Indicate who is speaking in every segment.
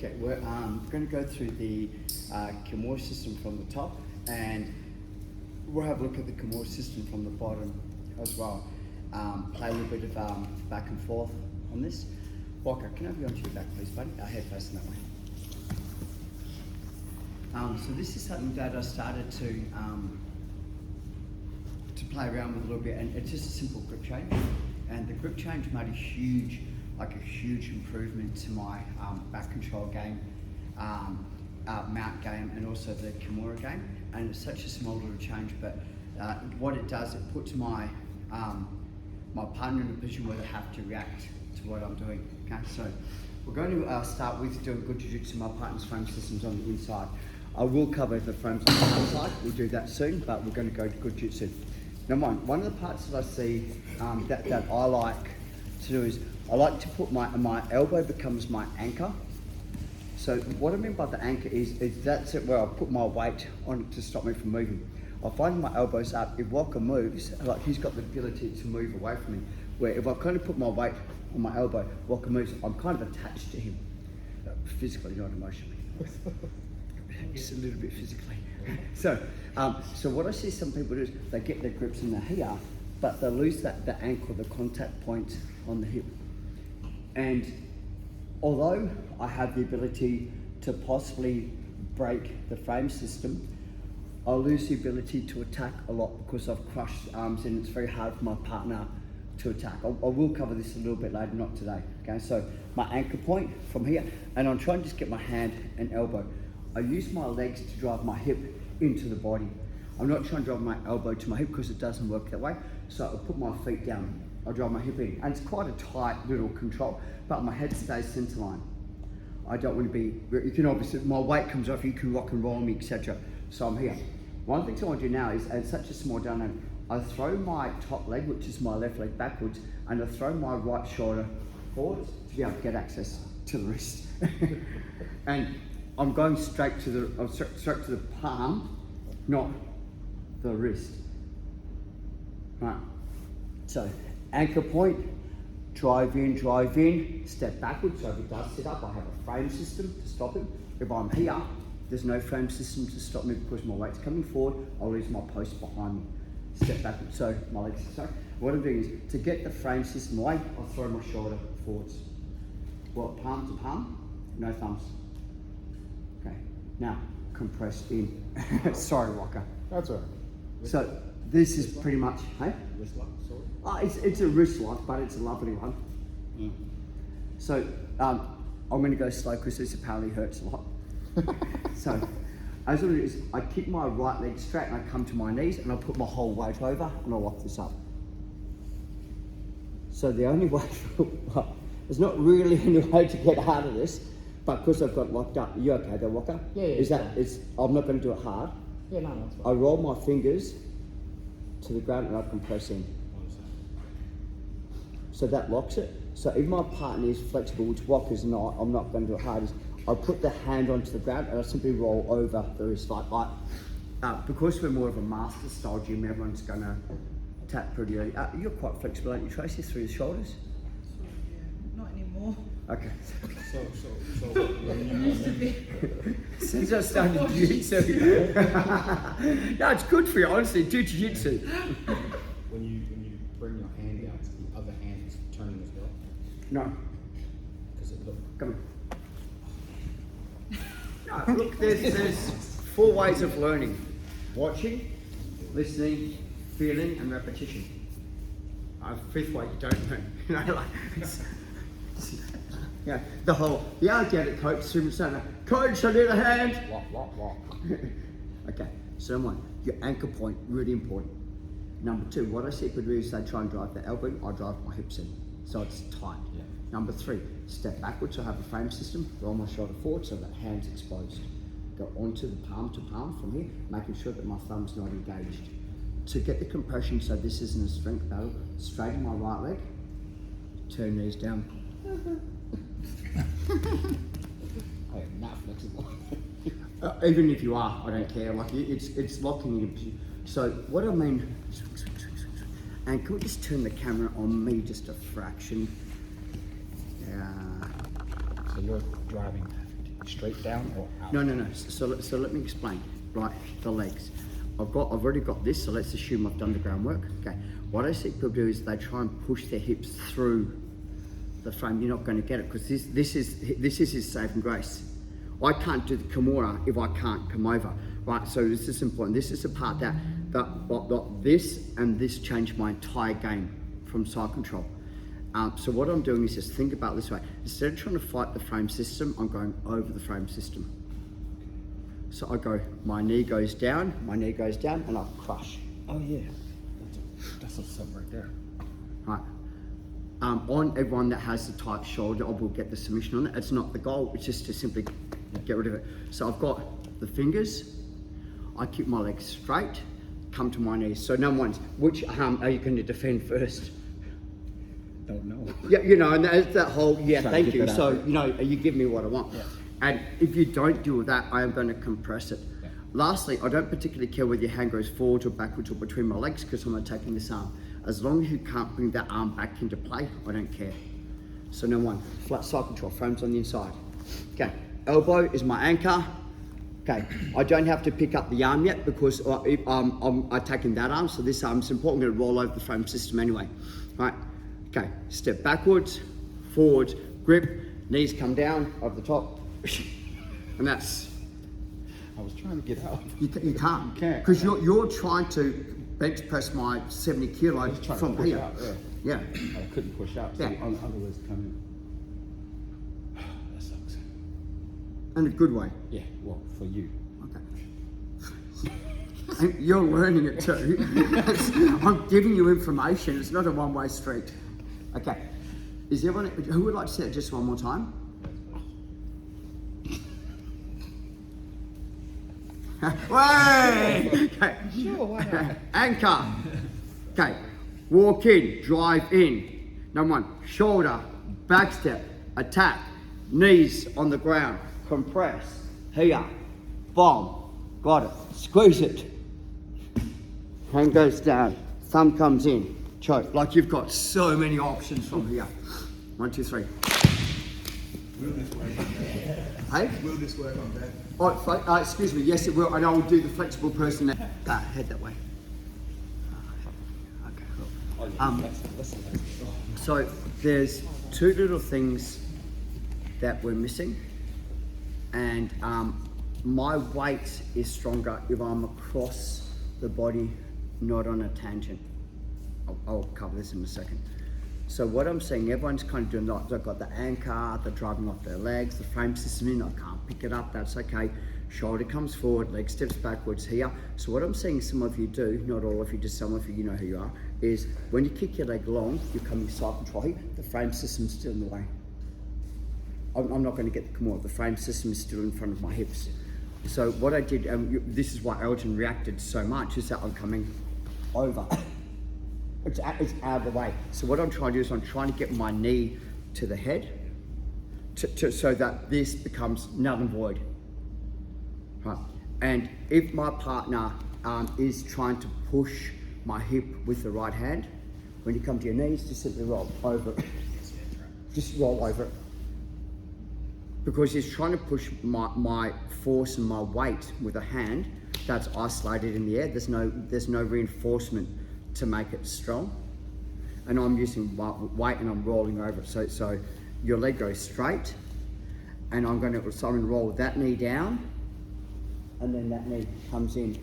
Speaker 1: Okay, we're going to go through the Kimura system from the top, and we'll have a look at the Kimura system from the bottom as well. Play a little bit of back and forth on this. Walker, can I have you onto your back, please, buddy? Our head facing that way. So this is something that I started to play around with a little bit, and it's just a simple grip change. And the grip change made a huge improvement to my back control game, mount game, and also the Kimura game. And it's such a small little change, but what it does, it puts my my partner in a position where they have to react to what I'm doing. Okay, so we're going to start with doing good jiu-jitsu. My partner's frame system's on the inside. I will cover the frames on the outside. We'll do that soon, but we're going to go to good jiu-jitsu. Now, one of the parts that I see that I like to do is I like to put my elbow becomes my anchor. So what I mean by the anchor is that's it where I put my weight on it to stop me from moving. I find my elbows up. If Walker moves, like he's got the ability to move away from me. Where if I kind of put my weight on my elbow, Walker moves, I'm kind of attached to him, physically, not emotionally. Just a little bit physically. So what I see some people do is they get their grips in the here, but they lose the ankle, the contact point on the hip. And although I have the ability to possibly break the frame system, I lose the ability to attack a lot because I've crushed arms and it's very hard for my partner to attack. I will cover this a little bit later, not today. Okay, so my anchor point from here, and I'm trying to just get my hand and elbow. I use my legs to drive my hip into the body. I'm not trying to drive my elbow to my hip because it doesn't work that way. So I put my feet down, I drive my hip in, and it's quite a tight little control, but my head stays center line. I don't want to be, you can obviously, my weight comes off, you can rock and roll me, etc. So I'm here. One thing I want to do now is, and it's such a small dynamic, I throw my top leg, which is my left leg, backwards, and I throw my right shoulder forwards to be able to get access to the wrist. And I'm going straight to the palm, not the wrist. Right. So anchor point, drive in, step backwards. So if it does sit up, I have a frame system to stop it. If I'm here, there's no frame system to stop me because my weight's coming forward. I'll lose my post behind me. Step backwards. So my legs. So what I'm doing is to get the frame system away, I'll throw my shoulder forwards. Well, palm to palm, no thumbs. Okay. Now compress in. Sorry, Walker.
Speaker 2: That's all right.
Speaker 1: So this is pretty much, hey?
Speaker 2: Wrist lock, sorry.
Speaker 1: It's a wrist lock, but it's a lovely one.
Speaker 2: Mm.
Speaker 1: So I'm going to go slow because this apparently hurts a lot. So as what it is, I kick my right leg straight and I come to my knees and I put my whole weight over and I lock this up. So the only way, well, there's not really any way to get out of this, but because I've got locked up. Are you okay there, Walker?
Speaker 2: Yeah.
Speaker 1: Is that? I'm not going to do it hard.
Speaker 2: Yeah, no, that's fine.
Speaker 1: I roll my fingers to the ground and I compress in. So that locks it. So if my partner is flexible, which Walker's not, I'm not going to do it hard. I put the hand onto the ground and I simply roll over the wrist like because we're more of a master style gym, everyone's going to tap pretty early. You're quite flexible, aren't you, Tracy, through the shoulders?
Speaker 3: Yeah, not anymore.
Speaker 1: Okay.
Speaker 2: So
Speaker 3: Used to be.
Speaker 1: Since I started jiu-jitsu. No, it's good for you, honestly. Do jiu-jitsu.
Speaker 2: when you bring your hand out, the other hand is turning as well.
Speaker 1: No.
Speaker 2: Because it look.
Speaker 1: Come on. No, look, there's 4 ways of learning. Watching, listening, feeling, and repetition. 5th way, you don't learn. You know, like, yeah, the whole, yeah, I get it, coach. Students don't know. Coach, I need a hand.
Speaker 2: Walk.
Speaker 1: Okay, so number 1, your anchor point, really important. Number 2, what I see people do is they try and drive the elbow, I drive my hips in, so it's tight.
Speaker 2: Yeah.
Speaker 1: Number 3, step backwards, so I have a frame system, roll my shoulder forward so that hand's exposed. Go onto the palm to palm from here, making sure that my thumb's not engaged. To get the compression so this isn't a strength battle, straighten my right leg, turn knees down.
Speaker 2: I am not flexible.
Speaker 1: Even if you are, I don't care. Like it's locking you. So what I mean, and can we just turn the camera on me just a fraction? Yeah.
Speaker 2: So you're driving straight down or out?
Speaker 1: No. So let me explain. Right, the legs. I've already got this. So let's assume I've done the groundwork. Okay. What I see people do is they try and push their hips through the frame. You're not going to get it because this is his saving grace. I can't do the Kimura if I can't come over. Right. So this is important. This is the part that this and this changed my entire game from side control. So what I'm doing is just think about it this way. Instead of trying to fight the frame system, I'm going over the frame system. So I go, my knee goes down, and I crush.
Speaker 2: Oh yeah, that's what's up right there.
Speaker 1: Right. On everyone that has the tight shoulder, I will get the submission on it. It's not the goal, it's just to simply get rid of it. So I've got the fingers, I keep my legs straight, come to my knees. So number one, which arm are you going to defend first?
Speaker 2: Don't know.
Speaker 1: Yeah, you know, and that's that whole, yeah,
Speaker 2: Trying to
Speaker 1: thank
Speaker 2: get
Speaker 1: you.
Speaker 2: that out
Speaker 1: So,
Speaker 2: there.
Speaker 1: you know, you give me what I want.
Speaker 2: Yeah.
Speaker 1: And if you don't deal with that, I am going to compress it.
Speaker 2: Yeah.
Speaker 1: Lastly, I don't particularly care whether your hand goes forward or backwards or between my legs because I'm not taking this arm. As long as you can't bring that arm back into play, I don't care. So number one, flat side control, frames on the inside. Okay, elbow is my anchor. Okay, I don't have to pick up the arm yet because I'm taking that arm, so this arm is important. I'm going to roll over the frame system anyway. Right, okay, step backwards, forward, grip, knees come down, over the top, and that's,
Speaker 2: I was trying to get out.
Speaker 1: you can't.
Speaker 2: You can't.
Speaker 1: Because you're trying to bench press my 70
Speaker 2: I
Speaker 1: kilos
Speaker 2: was trying
Speaker 1: from
Speaker 2: to push
Speaker 1: here.
Speaker 2: out.
Speaker 1: Yeah.
Speaker 2: I couldn't push out. So
Speaker 1: Yeah.
Speaker 2: on the other ways coming. That sucks.
Speaker 1: In a good way.
Speaker 2: Yeah. Well, for you.
Speaker 1: Okay. And you're learning it too. I'm giving you information. It's not a one-way street. Okay. Is everyone? Who would like to say it just one more time? Way! Okay.
Speaker 2: Sure, why not?
Speaker 1: Anchor. Okay. Walk in, drive in. Number one, shoulder, back step, attack, knees on the ground, compress, here, bomb, got it, squeeze it. Hand goes down, thumb comes in, choke. Like you've got so many options from here. 1, 2, 3.
Speaker 4: Will this work on that?
Speaker 1: Hey?
Speaker 4: Will this work on that?
Speaker 1: Oh, excuse me, yes it will, and I will do the flexible person that, head that way. Okay, cool. So there's two little things that we're missing, and my weight is stronger if I'm across the body, not on a tangent. I'll cover this in a second. So what I'm saying, everyone's kind of doing like, they've got the anchor, they're driving off their legs, the frame system in, I can't pick it up, that's okay. Shoulder comes forward, leg steps backwards here. So what I'm seeing some of you do, not all of you, just some of you, you know who you are, is when you kick your leg long, you're coming side control here, the frame system's still in the way. I'm not going to get the Kimura, the frame system is still in front of my hips. So what I did, this is why Elgin reacted so much, is that I'm coming over. It's out of the way. So what I'm trying to do is I'm trying to get my knee to the head so that this becomes null and void. Right. And if my partner is trying to push my hip with the right hand, when you come to your knees, just simply roll over it. Just roll over it. Because he's trying to push my force and my weight with a hand that's isolated in the air. There's no reinforcement to make it strong, and I'm using weight and I'm rolling over it. So your leg goes straight, and I'm going to roll that knee down, and then that knee comes in.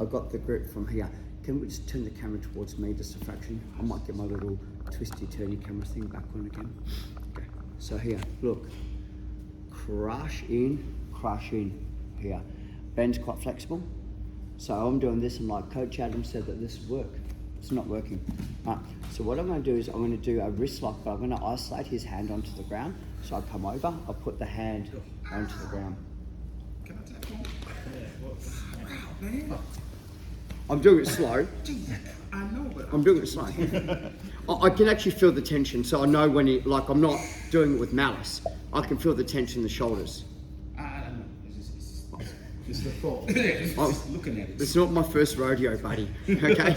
Speaker 1: I've got the grip from here. Can we just turn the camera towards me just a fraction? I might get my little twisty turny camera thing back on again. Okay. So here, look, crush in here. Bend's quite flexible. So I'm doing this, and like Coach Adam said that this would work. It's not working. Right. So what I'm going to do is I'm going to do a wrist lock, but I'm going to isolate his hand onto the ground. So I come over, I put the hand onto the ground.
Speaker 4: Can I tap on? Wow, man.
Speaker 1: I'm doing it slow.
Speaker 4: I know, but
Speaker 1: I'm doing it slow. I can actually feel the tension, so I know when I'm not doing it with malice. I can feel the tension in the shoulders.
Speaker 4: I don't know. It's the thought. Just looking at it.
Speaker 1: It's not my first rodeo, buddy. Okay,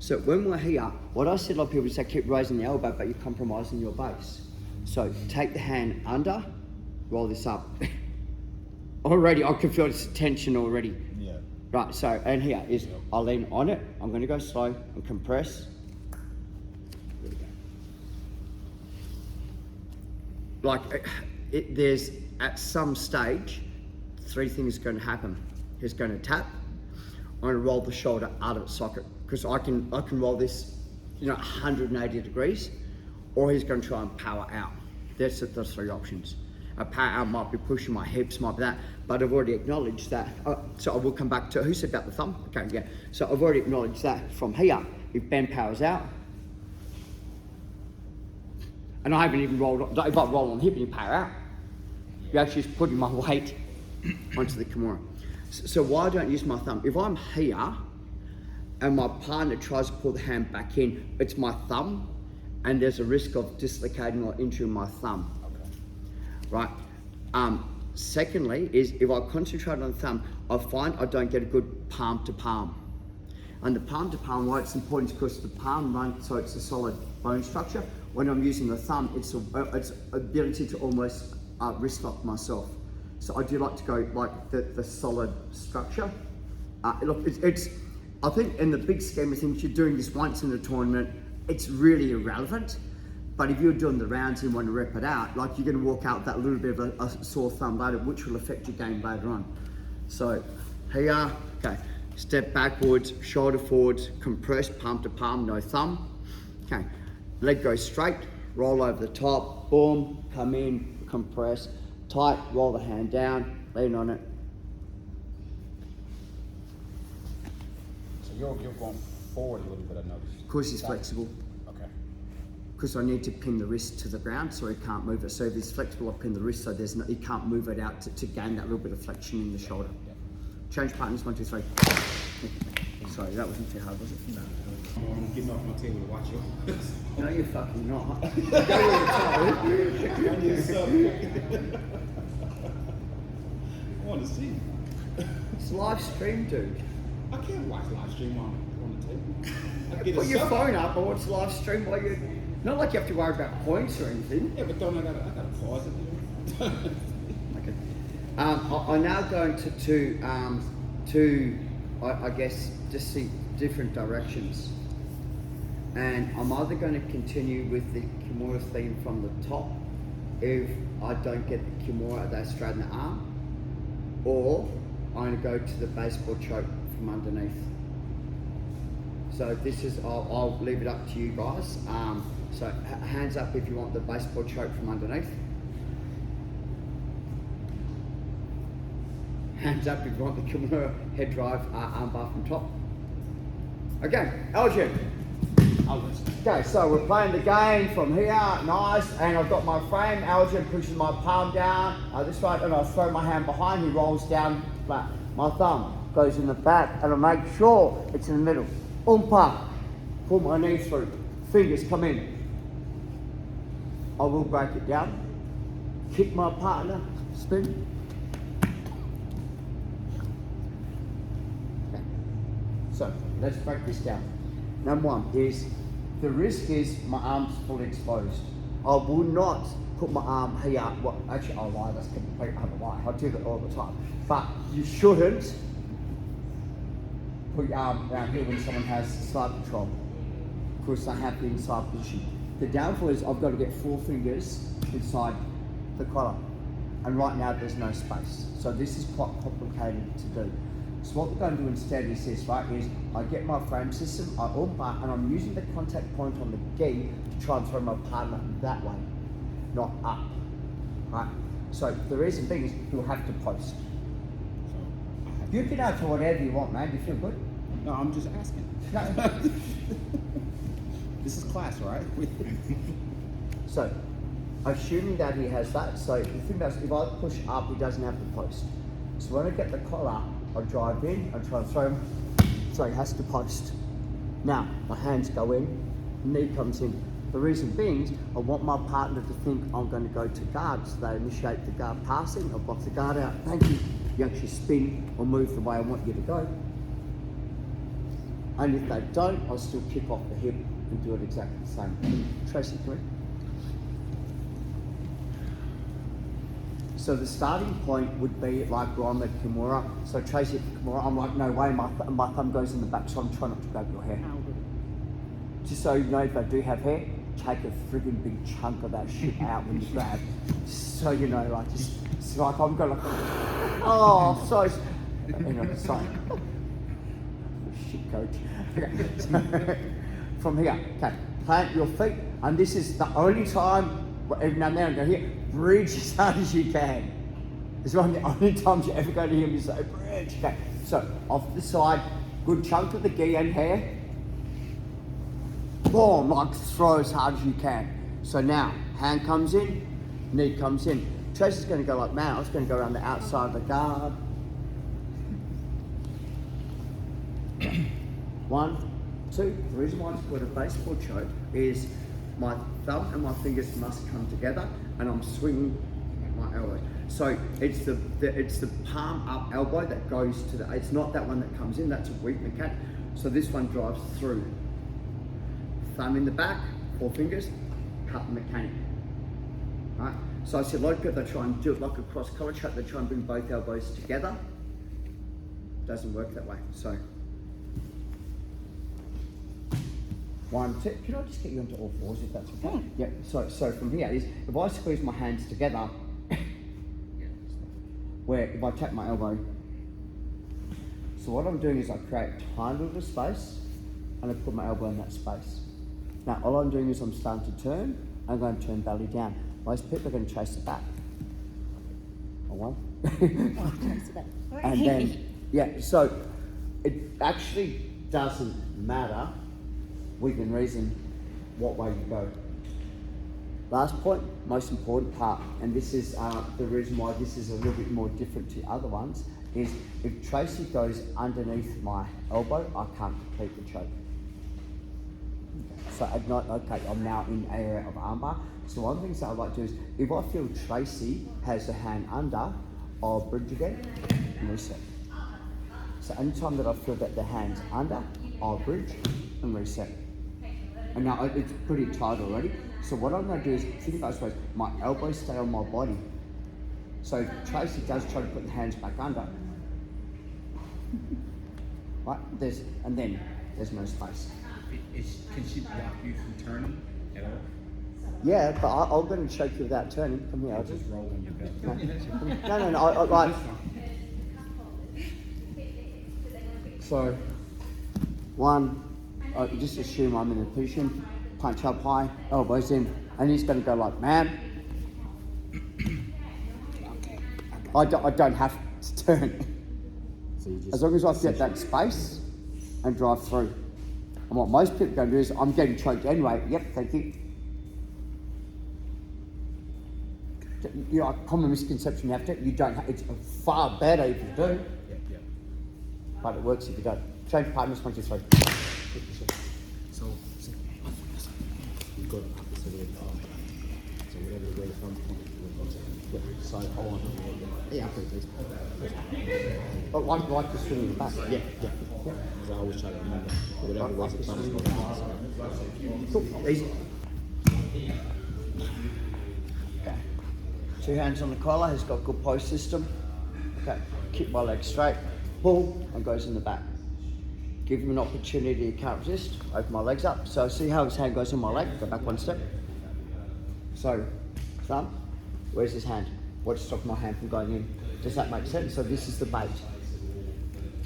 Speaker 1: so when we're here, what I see a lot of people say, keep raising the elbow, but you're compromising your base. So take the hand under, roll this up. Already, I can feel this tension already.
Speaker 2: Yeah.
Speaker 1: Right, so, and here is, I'll lean on it. I'm going to go slow and compress. There we go. Like, there's, at some stage, 3 things are going to happen. He's going to tap. I'm going to roll the shoulder out of its socket. Because I can roll this, 180 degrees, or he's going to try and power out. That's the 3 options. A power out might be pushing my hips, might be that, but I've already acknowledged that. So I will come back to, who said about the thumb? Okay, yeah. So I've already acknowledged that from here. If Ben powers out, and I haven't even rolled, if I roll on the hip and you power out, you're actually just putting my weight onto the Kimura. So why don't I use my thumb? If I'm here and my partner tries to pull the hand back in, it's my thumb, and there's a risk of dislocating or injuring my thumb. Right. Secondly, is if I concentrate on the thumb, I find I don't get a good palm to palm. And the palm to palm, why it's important is because the palm runs, so it's a solid bone structure. When I'm using the thumb, it's ability to almost wrist lock myself. So I do like to go like the solid structure. Look, it's I think in the big scheme of things, you're doing this once in a tournament, it's really irrelevant. But if you're doing the rounds and want to rep it out, like you're going to walk out with that little bit of a sore thumb later, which will affect your game later on. So here, okay, step backwards, shoulder forwards, compress, palm to palm, no thumb. Okay, leg goes straight, roll over the top, boom, come in, compress, tight, roll the hand down, lean on it.
Speaker 2: So you're going forward a little bit, I noticed.
Speaker 1: Of course, he's flexible. Because I need to pin the wrist to the ground so he can't move it. So if he's flexible, I pin the wrist so he can't move it out to gain that little bit of flexion in the shoulder.
Speaker 2: Yeah.
Speaker 1: Change partners, 1, 2, 3. Sorry, that wasn't too hard, was it? No.
Speaker 4: I'm getting off my table to watch you.
Speaker 1: No, you're fucking not.
Speaker 4: I want to see.
Speaker 1: It's live stream, dude.
Speaker 4: I can't watch live stream on the table. I get
Speaker 1: Put
Speaker 4: a
Speaker 1: your
Speaker 4: sub.
Speaker 1: phone up and watch live stream while you. Not like you have to worry about points or anything.
Speaker 4: Yeah, but don't I gotta pause it.
Speaker 1: Okay. I'm now going to I guess just see different directions, and I'm either going to continue with the Kimura theme from the top if I don't get the Kimura, they straighten the arm, or I'm going to go to the baseball choke from underneath. So this is, I'll leave it up to you guys. So hands up if you want the baseball choke from underneath. Hands up if you want the Kimura head drive armbar from top. Okay, Elgin. Okay, so we're playing the game from here, nice, and I've got my frame. Elgin pushes my palm down this way, and I throw my hand behind, he rolls down flat. My thumb goes in the back, and I make sure it's in the middle. Umpa, pull my knee through, fingers come in. I will break it down, kick my partner, spin. Okay. So, let's break this down. Number 1 is, the risk is my arm's fully exposed. I will not put my arm here, well, actually I'll lie, that's complete other lie, I do that all the time. But you shouldn't put your arm around here when someone has side control, because they have the inside position. The downfall is I've got to get 4 fingers inside the collar, and right now there's no space. So this is quite complicated to do. So what we're going to do instead is this, right, is I get my frame system, I umpa, and I'm using the contact point on the gi to try and throw my partner that way, not up, right? So the reason being is you'll have to post. You can ask for whatever you want, man. Do you feel good?
Speaker 4: No, I'm just asking.
Speaker 1: No.
Speaker 4: This is class, right?
Speaker 1: So, assuming that he has that, so the thing is, if I push up, he doesn't have to post. So when I get the collar, I drive in, I try and throw him, so he has to post. Now, my hands go in, knee comes in. The reason being is I want my partner to think I'm going to go to guard, so they initiate the guard passing, I box the guard out, thank you. You actually spin or move the way I want you to go. And if they don't, I'll still kick off the hip and do it exactly the same. Tracy, come in. So the starting point would be like where I'm at Kimura. So Tracy at Kimura, I'm like, no way, my thumb goes in the back, so I'm trying not to grab your hair. Just so you know, if I do have hair, take a friggin' big chunk of that shit out when you grab. So you know, like, just, it's like I'm going like, oh, sorry. Anyway, sorry. Shit, coach. Okay, so, from here, okay, plant your feet, and this is the only time, every now and then I go here, bridge as hard as you can. It's one of the only times you're ever going to hear me say bridge. Okay, so off the side, good chunk of the gi and hair. Boom, like throw as hard as you can. So now, hand comes in, knee comes in. Tracy's going to go like man, I was going to go around the outside of the guard. 1, 2. The reason why it's called a baseball choke is my thumb and my fingers must come together, and I'm swinging my elbow. So it's the palm up elbow that goes to the. It's not that one that comes in. That's a weak mechanic. So this one drives through. Thumb in the back, 4 fingers, cut the mechanic. Right. So I said a lot of people they try and do it like a cross collar choke. They try and bring both elbows together. Doesn't work that way. So. 1, 2. Can I just get you onto all fours if that's okay? Yeah. So from here is if I squeeze my hands together, where if I tap my elbow, so what I'm doing is I create a tiny little space and I put my elbow in that space. Now all I'm doing is I'm starting to turn. I'm going to turn belly down. Most people are going to chase it back. Or 1. And then yeah. So it actually doesn't matter. Within reason, what way you go. Last point, most important part, and this is the reason why this is a little bit more different to other ones, is if Tracy goes underneath my elbow, I can't complete the choke. So at night, okay, I'm now in the area of armbar. So one of the things that I like to do is, if I feel Tracy has a hand under, I'll bridge again and reset. So anytime that I feel that the hand's under, I'll bridge and reset. And now it's pretty tight already. So what I'm going to do is, think about this way, my elbows stay on my body. So if Tracy does try to put the hands back under, right, and then there's no space.
Speaker 2: Can she block you from turning at all?
Speaker 1: Yeah, but I'm going to choke you without turning. Come here, I'll
Speaker 2: Just roll on your belly.
Speaker 1: No, I like. So, 1, you just assume I'm in a position, punch up high, elbows in, and he's going to go like man. I don't have to turn.
Speaker 2: So you just
Speaker 1: As long as I get that space and drive through. And what most people are going to do is, I'm getting choked anyway. Yep, thank you. You know, a common misconception you have to. You don't. It's far better if you do.
Speaker 2: Yeah.
Speaker 1: But it works if you don't. Change partners, 1, 2, 3.
Speaker 2: So you got opposite way. So whatever way from. Yeah. So hold on. Yeah.
Speaker 1: But like to swing in the back.
Speaker 2: Yeah. Because I always try to remember whatever way the thumb is going.
Speaker 1: Cool. Easy. Okay. 2 hands on the collar. Has got good post system. Okay. Keep my legs straight. Pull and goes in the back. Give him an opportunity he can't resist. Open my legs up. So see how his hand goes on my leg. Go back 1 step. So, thumb. Where's his hand? What's stopping my hand from going in? Does that make sense? So this is the bait.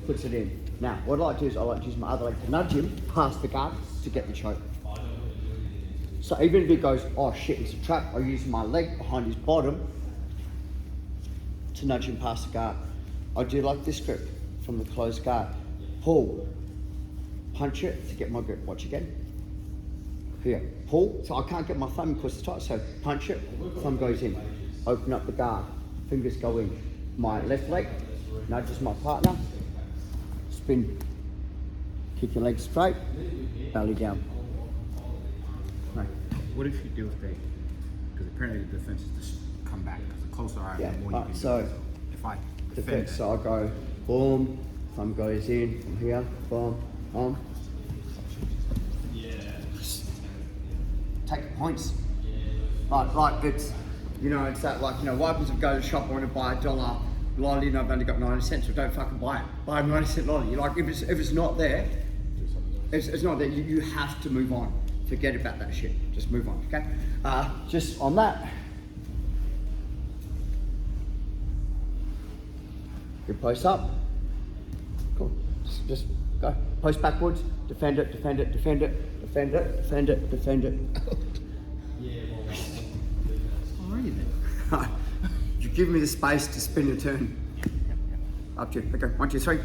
Speaker 1: Puts it in. Now, what I like to do is I like to use my other leg to nudge him past the guard to get the choke. So even if he goes, oh shit, it's a trap, I use my leg behind his bottom to nudge him past the guard. I do like this grip from the closed guard. Pull, punch it to get my grip. Watch again. Here, pull. So I can't get my thumb because it's tight. So punch it, thumb goes in. Open up the guard, fingers go in. My left leg nudges my partner. Spin. Kick your legs straight. Belly down. Right.
Speaker 2: What if you do if they? Because apparently the defense is just come back. Because the closer I am,
Speaker 1: Yeah,
Speaker 2: the more you can
Speaker 1: so
Speaker 2: do. So if I defend
Speaker 1: defense,
Speaker 2: that,
Speaker 1: so I go boom, thumb goes in from here, boom, boom. Take points. Right, it's You know, it's that like, you know, why people go to the shop, I want to buy $1 lolly and I've only got 90 cents, so don't fucking buy it. Buy a 90-cent lolly. Like, if it's not there, it's not there, you have to move on. Forget about that shit. Just move on, okay? Just on that. Good post up. Cool. Just go. Post backwards. Defend it, defend it, defend it, defend it, defend it, defend it.
Speaker 4: Alrighty then.
Speaker 1: You give me the space to spin your turn. Up to you. Okay, 1, 2, 3. Go.